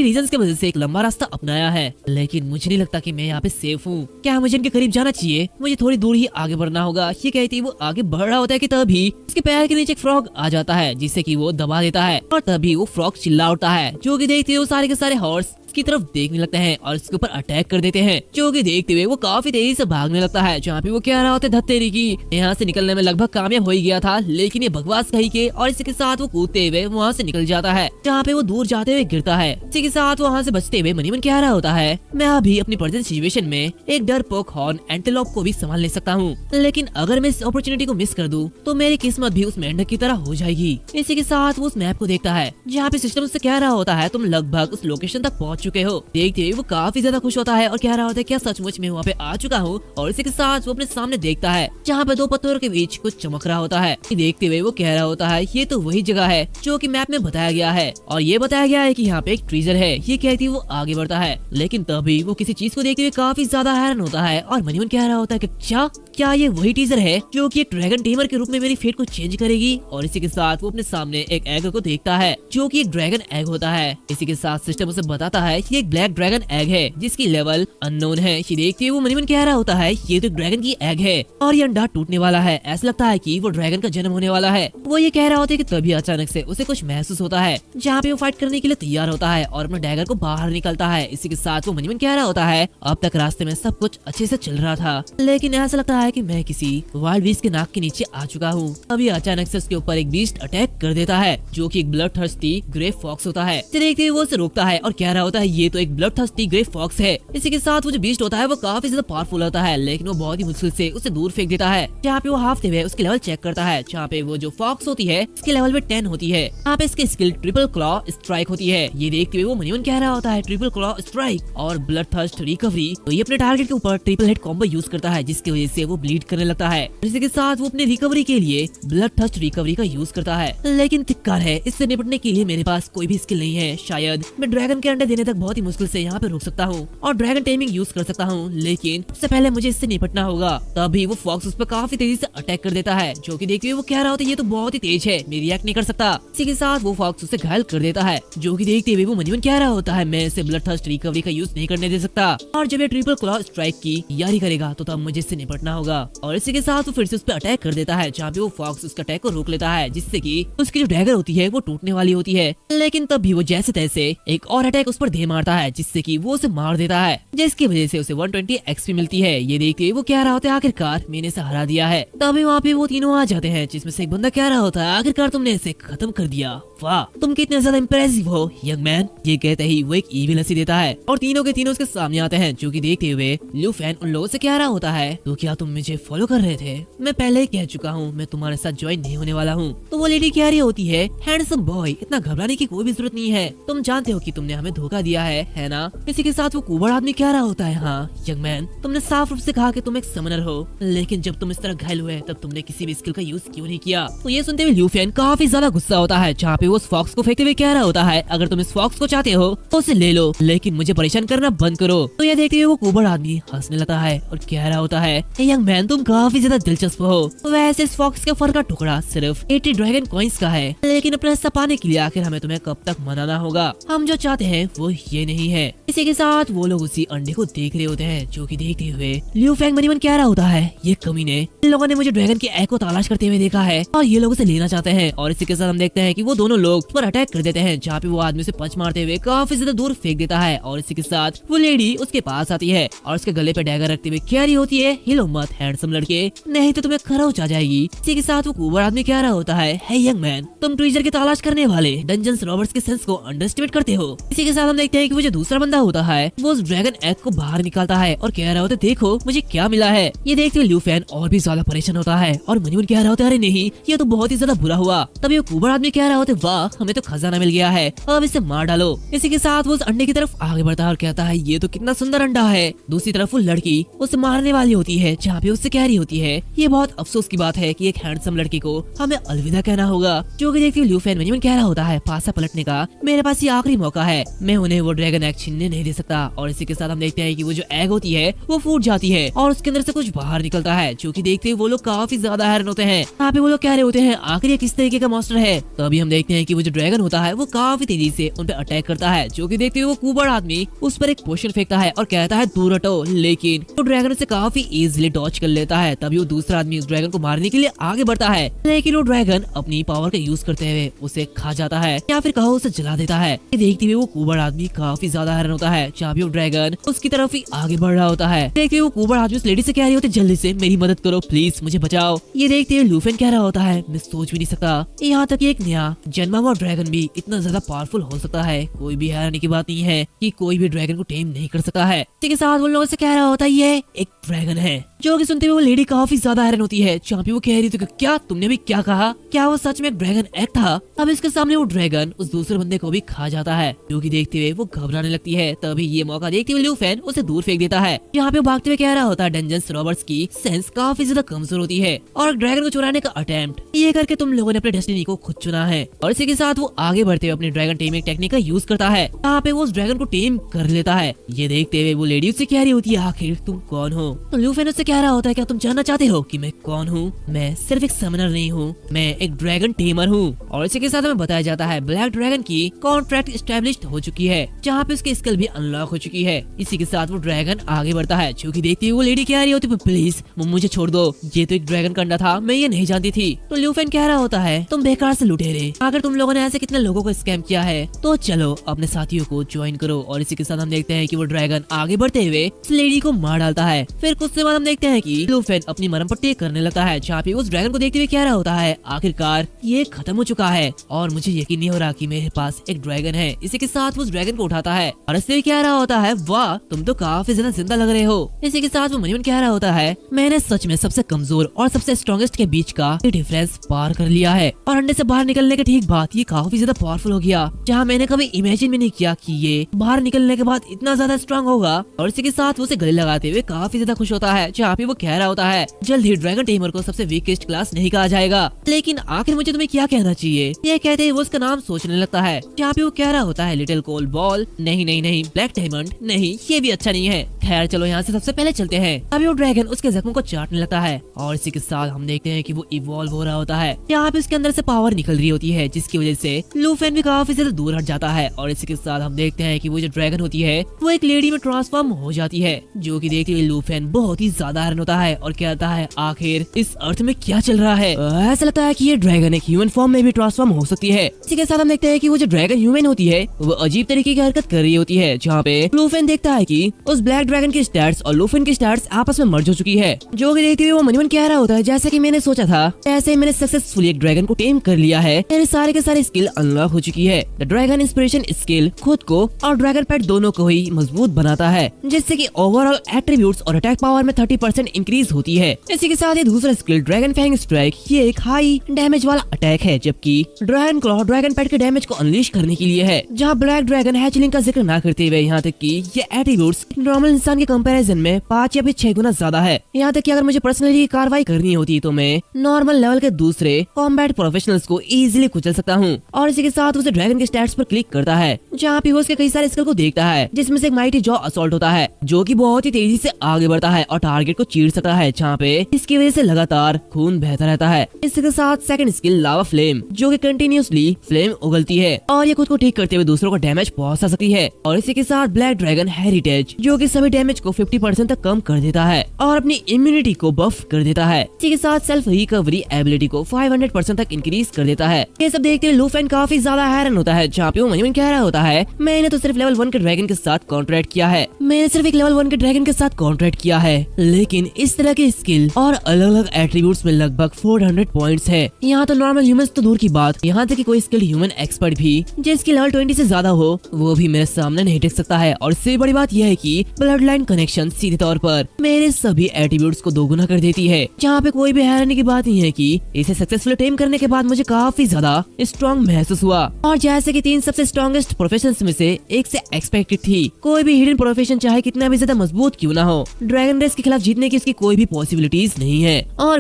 Safety reasons की वजह से एक लंबा रास्ता अपनाया है, लेकिन मुझे नहीं लगता कि मैं यहाँ पे सेफ हूँ। क्या मुझे इनके करीब जाना चाहिए? मुझे थोड़ी दूर ही आगे बढ़ना होगा। ये कहती है वो आगे बढ़ रहा होता है कि तभी उसके पैर के नीचे एक फ्रॉग आ जाता है, जिससे कि वो दबा देता है और तभी वो फ्रॉग चिल्ला उठता है। जो कि देखते हुए वो सारे के सारे हॉर्स की तरफ देखने लगते हैं और इसके ऊपर अटैक कर देते हैं। जो कि देखते हुए वो काफी तेजी से भागने लगता है। जहाँ पे वो कह रहा होता है धत्तेरी की यहाँ से निकलने में लगभग कामयाब हो ही गया था, लेकिन ये बकवास कही के और इसी के साथ वो कूदते हुए वहाँ से निकल जाता है। जहाँ पे वो दूर जाते हुए गिरता है। इसी के साथ वहाँ से बचते हुए मनी मन कह रहा होता है मैं अभी अपनी प्रेजेंट सिचुएशन में एक डरपोक हॉर्न एंटेलोप को भी संभाल ले सकता हूँ, लेकिन अगर मैं इस अपॉर्चुनिटी को मिस कर दूं तो मेरी किस्मत भी उस मेंढक की तरह हो जाएगी। इसी के साथ वो उस मैप को देखता है जहाँ पे सिस्टम उससे कह रहा होता है तुम लगभग उस लोकेशन तक पहुँच चुके हो। देखते वो काफी ज्यादा खुश होता है और कह रहा होता है क्या सचमुच में वहाँ पे आ चुका हूँ। और इसी के साथ वो अपने सामने देखता है जहाँ पे दो पत्थरों के बीच कुछ चमक रहा होता है। देखते हुए वो कह रहा होता है ये तो वही जगह है जो कि मैप में बताया गया है और ये बताया गया है कि यहाँ पे एक ट्रीजर है। ये कहती वो आगे बढ़ता है, लेकिन तभी वो किसी चीज को देखते हुए काफी ज्यादा हैरान होता है और मनी मन कह रहा होता है कि क्या ये वही टीजर है जो कि एक ड्रैगन टेमर के रूप में मेरी फेट को चेंज करेगी। और इसी के साथ वो अपने सामने एक एग को देखता है जो कि एक ड्रैगन एग होता है। इसी के साथ सिस्टम उसे बताता है ये एक ब्लैक ड्रैगन एग है जिसकी लेवल अननोन है। ये देखते हुए वो मनी मन कह रहा होता है ये तो ड्रैगन की एग है और ये अंडा टूटने वाला है। ऐसा लगता है कि वो ड्रैगन का जन्म होने वाला है। वो ये कह रहा होता है कि तभी अचानक से उसे कुछ महसूस होता है जहाँ पे वो फाइट करने के लिए तैयार होता है और अपना डैगर को बाहर निकलता है। इसी के साथ वो मनी मन कह रहा होता है अब तक रास्ते में सब कुछ अच्छे से चल रहा था, लेकिन ऐसा लगता है कि मैं किसी वाइल्ड बीस्ट के नाक के नीचे आ चुका हूँ। अभी अचानक से उसके ऊपर एक बीस्ट अटैक कर देता है जो कि एक ब्लड थर्स्टी ग्रे फॉक्स होता है। देखते हुए वो उसे रोकता है और कह रहा होता है ये तो एक ब्लड थर्स्टी ग्रे फॉक्स है। इसी के साथ वो जो बीस्ट होता है वो काफी ज्यादा पावरफुल होता है, लेकिन वो बहुत ही मुश्किल से उसे दूर फेंक देता है। जहाँ पे वो हाफते हुए उसकी लेवल चेक करता है जहाँ पे वो जो फॉक्स होती है इसकी लेवल में 10 होती है। यहाँ पे इसकी स्किल ट्रिपल क्लॉ स्ट्राइक होती है। ये देखते हुए वो मनी मन कह रहा होता है ट्रिपल क्लॉ स्ट्राइक और ब्लड थर्स्ट रिकवरी, तो ये अपने टारगेट के ऊपर ट्रिपल हेड कॉम्बो यूज करता है जिसकी वजह से वो ब्लीड करने लगता है। इसी के साथ वो अपने रिकवरी के लिए ब्लड थर्स्ट रिकवरी का यूज करता है, लेकिन धिक्कार है इससे निपटने के लिए मेरे पास कोई भी स्किल नहीं है। शायद मैं ड्रैगन के अंडे देने तक बहुत ही मुश्किल से यहाँ पे रुक सकता हूँ और ड्रैगन टेमिंग यूज कर सकता हूँ, लेकिन उससे पहले मुझे इससे निपटना होगा। तभी वो फॉक्स उस पर काफी तेजी से अटैक कर देता है जो कि देखते हुए वो कह रहा होता है ये तो बहुत ही तेज है, मैं रिएक्ट नहीं कर सकता। इसी के साथ वो फॉक्स उसे घायल कर देता है जो कि देखते हुए वो मनी मन कह रहा होता है मैं इसे ब्लड थर्स्ट रिकवरी का यूज नहीं करने दे सकता और जब ये ट्रिपल क्लॉ स्ट्राइक की तैयारी करेगा तो तब मुझे इससे निपटना होगा। और इसी के साथ वो फिर से उस पर अटैक कर देता है जहाँ पे वो फॉक्स उसका अटैक को रोक लेता है जिससे कि उसकी जो डैगर होती है वो टूटने वाली होती है, लेकिन तब भी वो जैसे तैसे एक और अटैक उस पर दे मारता है जिससे कि वो उसे मार देता है, जिसकी वजह से उसे 120 एक्सपी मिलती है। ये देख के वो कह रहा होता है आखिरकार मैंने इसे हरा दिया है। तभी वहाँ पे वो तीनों आ जाते हैं जिसमें से एक बंदा कह रहा होता है आखिरकार तुमने इसे खत्म कर दिया, वाह तुम कितने ज्यादा इम्प्रेसिव हो यंग मैन। ये कहते ही वो एक ईविल हंसी देता है और तीनों के तीनों उसके सामने आते हैं जो कि देखते हुए ल्यू फैन उन लोगों से कह रहा होता है तो क्या तुम मुझे फॉलो कर रहे थे? मैं पहले ही कह चुका हूँ मैं तुम्हारे साथ ज्वाइन नहीं होने वाला हूँ। तो वो लेडी कह रही होती है हैंडसम बॉय इतना घबराने की कोई भी जरूरत नहीं है, तुम जानते हो कि तुमने हमें धोखा दिया है ना। इसी के साथ वो कुबड़ आदमी कह रहा होता है हाँ यंग मैन तुमने साफ रूप से कहा कि तुम एक समनर हो, लेकिन जब तुम इस तरह घायल हुए तब तुमने किसी भी स्किल का यूज क्यों नहीं किया। तो ये सुनते हुए ल्यू फैन काफी ज्यादा गुस्सा होता है जहाँ पे वो उस फॉक्स को फेंकते हुए कह रहा होता है अगर तुम इस फॉक्स को चाहते हो तो उसे ले लो, लेकिन मुझे परेशान करना बंद करो। तो ये देखते हुए वो कुबड़ आदमी हंसने लगता है और कह रहा होता है यंग मैन तुम काफी ज्यादा दिलचस्प हो। वैसे इस फॉक्स के फर का टुकड़ा सिर्फ 80 ड्रैगन कॉइंस का है, लेकिन अपना हिस्सा पाने के लिए आखिर हमें तुम्हें कब तक मनाना होगा, हम जो चाहते हैं वो ये नहीं है। इसी के साथ वो लोग उसी अंडे को देख रहे होते हैं जो कि देखते हुए ल्यू फैंग मनी मन कह रहा होता है ये कमीने इन लोगों ने मुझे ड्रैगन के एग को तलाश करते हुए देखा है और ये लोग उसे लेना चाहते हैं। और इसी के साथ हम देखते हैं कि वो दोनों लोग उस पर अटैक कर देते हैं जहाँ पे वो आदमी से पंच मारते हुए काफी ज्यादा दूर फेंक देता है। और इसी के साथ वो लेडी उसके पास आती है और उसके गले पे डैगर रखते हुए कह रही होती है हिलो मत हैंडसम लड़के नहीं तो तुम्हें खरोच आ जाएगी। इसी के साथ वो कुबड़ आदमी कह रहा होता है हे यंग मैन तुम ट्रीजर की तलाश करने वाले डंजन्स रॉबर्ट्स के सेंस को अंडरएस्टिमेट करते हो। इसी के साथ हम देखते हैं कि वो जो दूसरा बंदा होता है वो उस ड्रैगन एग को बाहर निकालता है और कह रहा होता है देखो मुझे क्या मिला है। ये देखते हुए ल्यू फैन और भी ज्यादा परेशान होता है और मनी मन कह रहा होता है अरे नहीं ये तो बहुत ही ज्यादा बुरा हुआ। तभी वो कुबड़ आदमी कह रहा होता है वाह हमें तो खजाना मिल गया है अब इसे मार डालो। इसी के साथ वो उस अंडे की तरफ आगे बढ़ता है और कहता है ये तो कितना सुंदर अंडा है। दूसरी तरफ वो लड़की उसे मारने वाली होती है जहाँ जहाँ पे उससे कह रही होती है ये बहुत अफसोस की बात है कि एक हैंडसम लड़के को हमें अलविदा कहना होगा। जो कि देखती हुई ल्यूफेन मनीमन कह रहा होता है पासा पलटने का मेरे पास ये आखिरी मौका है, मैं उन्हें वो ड्रैगन एग छीनने नहीं दे सकता। और इसी के साथ हम देखते हैं कि वो जो एग होती है वो फूट जाती है और उसके अंदर से कुछ बाहर निकलता है, जो कि देखते हुए वो लोग काफी ज्यादा हैरान होते हैं। यहाँ पे वो लोग कह रहे होते हैं आखिर ये किस तरीके का मॉन्स्टर है। तो अभी हम देखते हैं कि वो जो ड्रैगन होता है वो काफी तेजी से उन पे अटैक करता है, जो कि देखते हुए वो कुबड़ आदमी उस पर एक पोशन फेंकता है और कहता है दूर हटो, लेकिन वो ड्रैगन उसे काफी इजीली डॉच कर लेता है। तभी वो दूसरा आदमी उस ड्रैगन को मारने के लिए आगे बढ़ता है, लेकिन वो ड्रैगन अपनी पावर का यूज करते हुए उसे खा जाता है या फिर कहो उसे जला देता है। ये देखते हुए वो कुबड़ आदमी काफी ज्यादा हैरान होता है, जहाँ भी वो ड्रैगन उसकी तरफ ही आगे बढ़ रहा होता है। देखते हुए वो कुबड़ आदमी उस लेडी से कह रही होती है जल्दी से मेरी मदद करो प्लीज, मुझे बचाओ। ये देखते हुए लूफेन कह रहा होता है मैं सोच भी नहीं सकता यहाँ तक एक नया जन्मा हुआ ड्रैगन भी इतना ज्यादा पावरफुल हो सकता है। कोई भी हैरानी की बात नहीं है कि कोई भी ड्रैगन को टेम नहीं कर सकता है। इसके साथ वो लोगों से कह रहा होता है ये एक ड्रैगन है, जो कि सुनते हुए वो लेडी काफी ज्यादा हैरान होती है। जहाँ पे वो कह रही थी क्या तुमने भी क्या कहा, क्या वो सच में एक ड्रैगन एग था। अब इसके सामने वो ड्रैगन उस दूसरे बंदे को भी खा जाता है, जो कि देखते हुए वो घबराने लगती है। तभी ये मौका देखते हुए ल्यूफेन उसे दूर फेंक देता है। यहाँ पे वो भागते हुए कह रहा होता है डंजन्स रॉबर्ट्स की सेंस काफी ज्यादा कमजोर होती है और ड्रैगन को चुराने का अटेम्प्ट ये करके तुम लोगों ने अपने डेस्टिनी को खुद चुना है। और इसी के साथ वो आगे बढ़ते हुए अपने ड्रैगन टेमिंग टेक्निक का यूज करता है। यहाँ पे वो उस ड्रैगन को टेम कर लेता है। ये देखते हुए वो लेडी उससे कह रही होती है आखिर तुम कौन हो। तो ल्यूफेन उससे कह रहा होता है क्या तुम जानना चाहते हो कि मैं कौन हूँ। मैं सिर्फ एक समनर नहीं हूँ, मैं एक ड्रैगन टेमर हूँ। और इसी के साथ हमें बताया जाता है ब्लैक ड्रैगन की कॉन्ट्रैक्ट एस्टेब्लिश्ड हो चुकी है, जहाँ पे उसकी स्किल भी अनलॉक हो चुकी है। इसी के साथ वो ड्रैगन आगे बढ़ता है, जो कि देखती हुई वो लेडी कह रही होती है प्लीज मुझे छोड़ दो, ये तो एक ड्रैगन का अंडा था, मैं ये नहीं जानती थी। तो ल्यूफेन कह रहा होता है तुम बेकार से लुटेरे, अगर तुम लोगों ने ऐसे कितने लोगों को स्कैम किया है तो चलो अपने साथियों को ज्वाइन करो। और इसी के साथ हम देखते हैं कि वो ड्रैगन आगे बढ़ते हुए उस लेडी को मार डालता है। फिर कुछ समय बाद हम देखते हैं कि ल्यूफेन अपनी मरम पट्टी करने लगता है, जहाँ पे उस ड्रैगन को देखते हुए कह रहा होता है आखिरकार ये खत्म हो चुका है और मुझे यकीन नहीं हो रहा कि मेरे पास एक ड्रैगन है। इसी के साथ वो उस ड्रैगन को उठाता है और इससे कह रहा होता है वाह तुम तो काफी ज्यादा जिंदा लग रहे हो। इसी के साथ वो मनीमन कह रहा होता है मैंने सच में सबसे कमजोर और सबसे स्ट्रॉन्गेस्ट के बीच का डिफरेंस पार कर लिया है और अंडे से बाहर निकलने के ठीक बाद ये काफी ज्यादा पावरफुल हो गया, जहाँ मैंने कभी इमेजिन भी नहीं किया कि ये बाहर निकलने के बाद इतना ज्यादा स्ट्रॉन्ग होगा। और इसी के साथ वो उसे गले लगाते हुए काफी ज्यादा खुश होता है, जहाँ पे वो कह रहा होता है जल्द ही ड्रैगन टेमर को सबसे वीकेस्ट क्लास नहीं कहा जाएगा, लेकिन आखिर मुझे तुम्हें क्या कहना चाहिए। ये कहते ही वो उसका नाम सोचने लगता है, जहाँ पे वो कह रहा होता है लिटिल कोल बॉल, नहीं नहीं नहीं ब्लैक डायमंड नहीं, ये भी अच्छा नहीं है। खैर चलो यहाँ से सबसे पहले चलते हैं। अभी वो ड्रैगन उसके जख्मों को चाटने लगता है और इसी के साथ हम देखते हैं कि वो इवॉल्व हो रहा होता है। यहाँ पे उसके अंदर से पावर निकल रही होती है, जिसकी वजह से लूफेन भी काफी ज्यादा दूर हट जाता है। और इसी के साथ हम देखते हैं कि वो जो ड्रैगन होती है वो एक लेडी में ट्रांसफॉर्म हो जाती है, जो कि देखते हुए लूफेन बहुत ही ज्यादा हैरान होता है और कहता है आखिर इस अर्थ में क्या चल रहा है। ऐसा लगता है कि ये ड्रैगन एक ह्यूमन फॉर्म में भी ट्रांसफॉर्म हो सकती है। इसी के साथ हम देखते हैं कि वो जो ड्रैगन ह्यूमन होती है वो अजीब तरीके की हरकत कर रही होती है, जहाँ पे लूफेन देखता है कि उस ब्लैक ड्रैगन की स्टैट्स और लूफेन की स्टैट्स आपस में मर्ज हो चुकी है, जो कि देखते हुए वो मनीमन कह रहा होता है जैसे कि मैंने सोचा था ऐसे मैंने सक्सेसफुली एक ड्रैगन को टेम कर लिया है, मेरे सारे के सारे स्किल अनलॉक हो चुकी है। द ड्रैगन इंस्पिरेशन स्किल खुद को और ड्रैगन पेट दोनों को ही मजबूत बनाता है, जिससे कि ओवरऑल एट्रीब्यूट्स और अटैक पावर में 30% इंक्रीज होती है। इसी के साथ ही दूसरा स्किल ड्रैगन फैंग स्ट्राइक, ये एक हाई डैमेज वाला अटैक है, जबकि ड्रैगन क्लॉ ड्रैगन पेट के डैमेज को अनलीश करने के लिए है। जहाँ ब्लैक ड्रैगन हैचलिंग का जिक्र ना करते हुए यहाँ तक कि ये एट्रीब्यूट्स नॉर्मल इंसान के कंपैरिजन में 5 या फिर 6 गुना ज्यादा है। यहाँ तक कि अगर मुझे पर्सनली कार्रवाई करनी होती तो मैं नॉर्मल लेवल के दूसरे कॉम्बैट प्रोफेशनल्स को इजीली कुचल सकता हूँ। और इसी के साथ उसे ड्रैगन के स्टैट्स पर क्लिक करता है, जहाँ पे वो उसके कई सारे स्किल को देखता है, जिसमें से एक माइटी जॉ असॉल्ट होता है, जो कि बहुत ही तेजी से आगे बढ़ता है और टारगेट को चीर सकता है, जहाँ पे इसकी वजह से लगातार खून बहता रहता है। इसी के साथ सेकंड स्किल लावा फ्लेम, जो कि कंटिन्यूअसली फ्लेम उगलती है और ये खुद को ठीक करते हुए दूसरों को डैमेज पहुंचा सकती है। और इसी के साथ ब्लैक ड्रैगन हेरिटेज, जो कि सभी डैमेज को 50% तक कम कर देता है और अपनी इम्यूनिटी को बफ कर देता है। इसी के साथ सेल्फ रिकवरी एबिलिटी को 500% तक इंक्रीज कर देता है। ये सब देखते हुए लूफेन काफी ज्यादा हैरान होता है, जहाँ पे वो मनीमन कह रहा होता है मैंने तो सिर्फ लेवल 1 के ड्रैगन के साथ कॉन्ट्रैक्ट किया है, मैंने सिर्फ एक लेवल 1 के ड्रैगन के साथ कॉन्ट्रैक्ट किया है, लेकिन इस तरह के स्किल और अलग अलग एट्रीब्यूट्स में लगभग 400 पॉइंट्स है। यहाँ तो नॉर्मल ह्यूमंस तो दूर की बात, यहाँ तक कि कोई स्किल्ड ह्यूमन एक्सपर्ट भी जिसकी लेवल 20 से ज्यादा हो वो भी मेरे सामने नहीं टिक सकता है। और इससे बड़ी बात यह है कि ब्लड ब्लड लाइन कनेक्शन सीधे तौर पर मेरे सभी एट्रीब्यूट्स को दोगुना कर देती है, जहाँ पे कोई भी हैरानी की बात नहीं है कि इसे सक्सेसफुल टेम करने के बाद मुझे काफी ज्यादा स्ट्रॉन्ग महसूस हुआ। और जैसे कि 3 सबसे स्ट्रॉन्गेस्ट प्रोफेशंस में से एक से एक्सपेक्टेड थी, कोई भी हिडन प्रोफेशन चाहे कितना भी ज्यादा मजबूत क्यों ना हो, ड्रैगन रेस के खिलाफ जीतने की इसकी कोई भी पॉसिबिलिटीज नहीं है। और